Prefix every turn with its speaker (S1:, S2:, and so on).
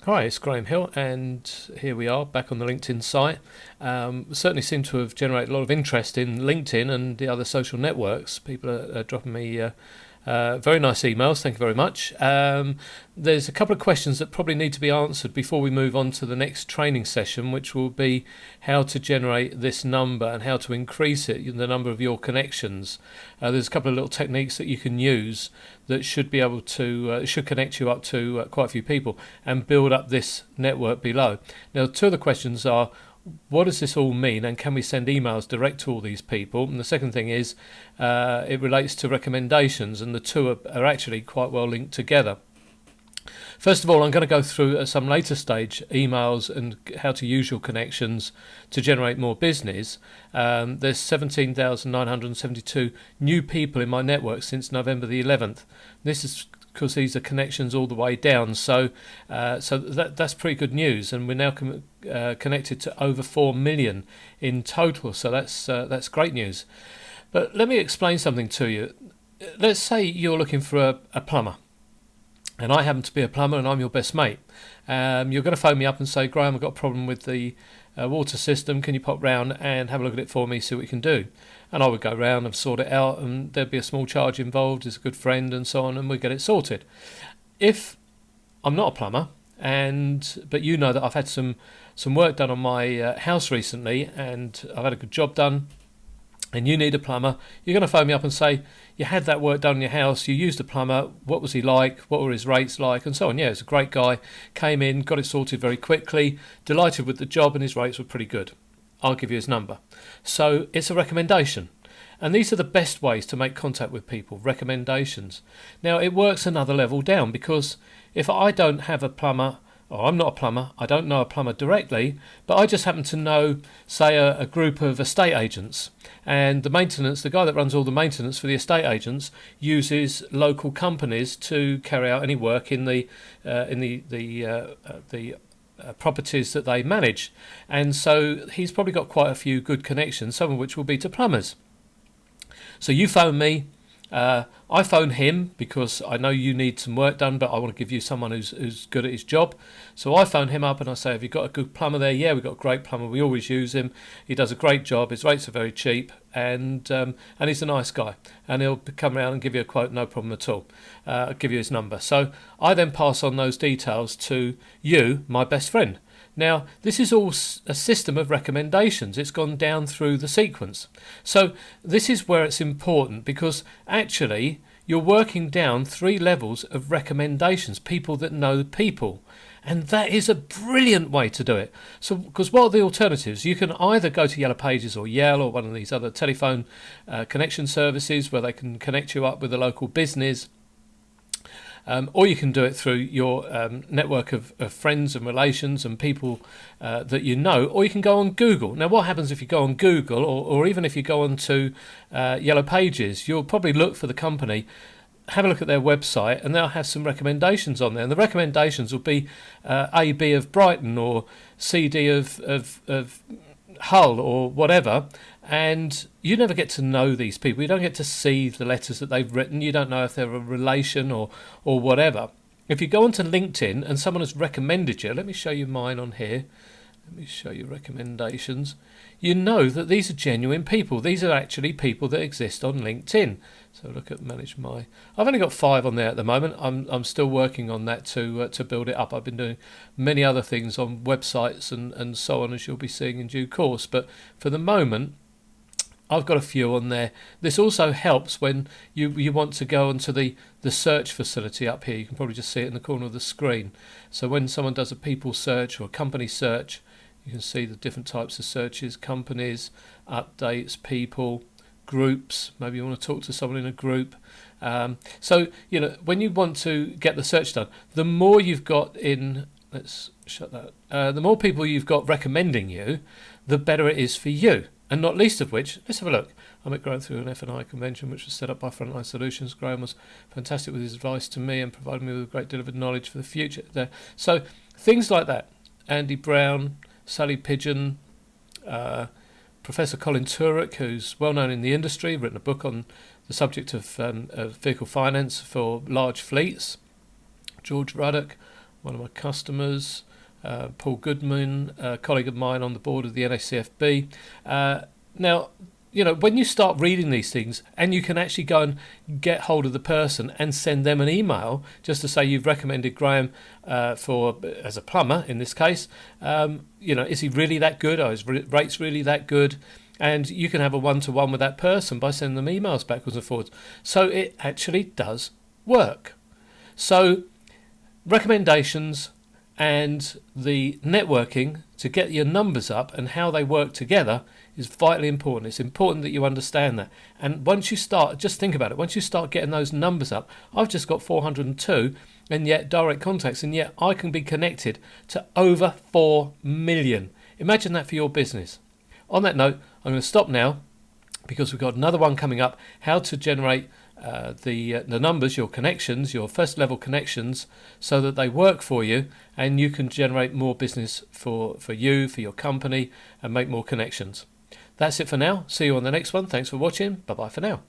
S1: Hi, it's Graham Hill, and here we are back on the LinkedIn site. We certainly seem to have generated a lot of interest in LinkedIn and the other social networks. People are dropping me very nice emails. Thank you very much. There's a couple of questions that probably need to be answered before we move on to the next training session, which will be how to generate this number and how to increase it, the number of your connections. There's a couple of little techniques that you can use that should be able to should connect you up to quite a few people and build up this network below. Now, two of the questions are, what does this all mean, and can we send emails direct to all these people? And the second thing is, it relates to recommendations, and the two are actually quite well linked together. First of all, I'm going to go through at some later stage emails and how to use your connections to generate more business. There's 17,972 new people in my network since November the 11th. This is because these are connections all the way down, so that's pretty good news, and we're now connected to over 4 million in total, so that's great news. But let me explain something to you. Let's say you're looking for a plumber, and I happen to be a plumber and I'm your best mate. You're going to phone me up and say, Graham, I've got a problem with the water system, can you pop round and have a look at it for me, see what you can do? And I would go round and sort it out, and there'd be a small charge involved as a good friend and so on, and we'd get it sorted. If I'm not a plumber, but you know that I've had some work done on my house recently, and I've had a good job done, and you need a plumber, you're going to phone me up and say, you had that work done in your house, you used a plumber, what was he like, what were his rates like, and so on. Yeah, he's a great guy, came in, got it sorted very quickly, delighted with the job, and his rates were pretty good. I'll give you his number. So it's a recommendation. And these are the best ways to make contact with people, recommendations. Now, it works another level down, because if I don't have a plumber, or I'm not a plumber, I don't know a plumber directly, but I just happen to know, say, a group of estate agents, and the guy that runs all the maintenance for the estate agents uses local companies to carry out any work in the properties that they manage, and so he's probably got quite a few good connections, some of which will be to plumbers. So you phone me, I phone him because I know you need some work done, but I want to give you someone who's good at his job. So I phone him up and I say, have you got a good plumber there? Yeah, we've got a great plumber. We always use him. He does a great job. His rates are very cheap, and he's a nice guy. And he'll come around and give you a quote, no problem at all. I'll give you his number. So I then pass on those details to you, my best friend. Now, this is all a system of recommendations. It's gone down through the sequence. So this is where it's important, because actually you're working down 3 levels of recommendations, people that know people. And that is a brilliant way to do it. So, because what are the alternatives? You can either go to Yellow Pages or Yell or one of these other telephone connection services where they can connect you up with a local business. Or you can do it through your network of friends and relations and people that you know, or you can go on Google. Now, what happens if you go on Google, or even if you go on to Yellow Pages, you'll probably look for the company, have a look at their website, and they'll have some recommendations on there. And the recommendations will be AB of Brighton or CD of Hull or whatever, and you never get to know these people. You don't get to see the letters that they've written. You don't know if they're a relation or whatever. If you go onto LinkedIn and someone has recommended you, let me show you mine on here. Let me show you recommendations. You know that these are genuine people. These are actually people that exist on LinkedIn. So look at manage my. I've only got 5 on there at the moment. I'm still working on that to build it up. I've been doing many other things on websites and so on, as you'll be seeing in due course. But for the moment, I've got a few on there. This also helps when you want to go onto the search facility up here. You can probably just see it in the corner of the screen. So when someone does a people search or a company search, you can see the different types of searches: companies, updates, people, groups. Maybe you want to talk to someone in a group. So when you want to get the search done, the more you've got in, let's shut that. The more people you've got recommending you, the better it is for you. And not least of which, let's have a look. I met Graham through an F&I convention which was set up by Frontline Solutions. Graham was fantastic with his advice to me and provided me with a great deal of knowledge for the future there. So things like that. Andy Brown, Sally Pigeon, Professor Colin Turek, who's well known in the industry, written a book on the subject of vehicle finance for large fleets. George Ruddock, one of my customers, Paul Goodman, a colleague of mine on the board of the NACFB. Now, when you start reading these things and you can actually go and get hold of the person and send them an email just to say you've recommended Graham as a plumber in this case, is he really that good? Are his rates really that good? And you can have a one-to-one with that person by sending them emails backwards and forwards. So it actually does work. So recommendations and the networking to get your numbers up and how they work together is vitally important. It's important that you understand that. And once you start, just think about it, once you start getting those numbers up, I've just got 402 and yet direct contacts, and yet I can be connected to over 4 million. Imagine that for your business. On that note, I'm going to stop now because we've got another one coming up, how to generate the numbers, your connections, your first level connections, so that they work for you and you can generate more business for you, for your company, and make more connections. That's it for now. See you on the next one. Thanks for watching. Bye bye for now.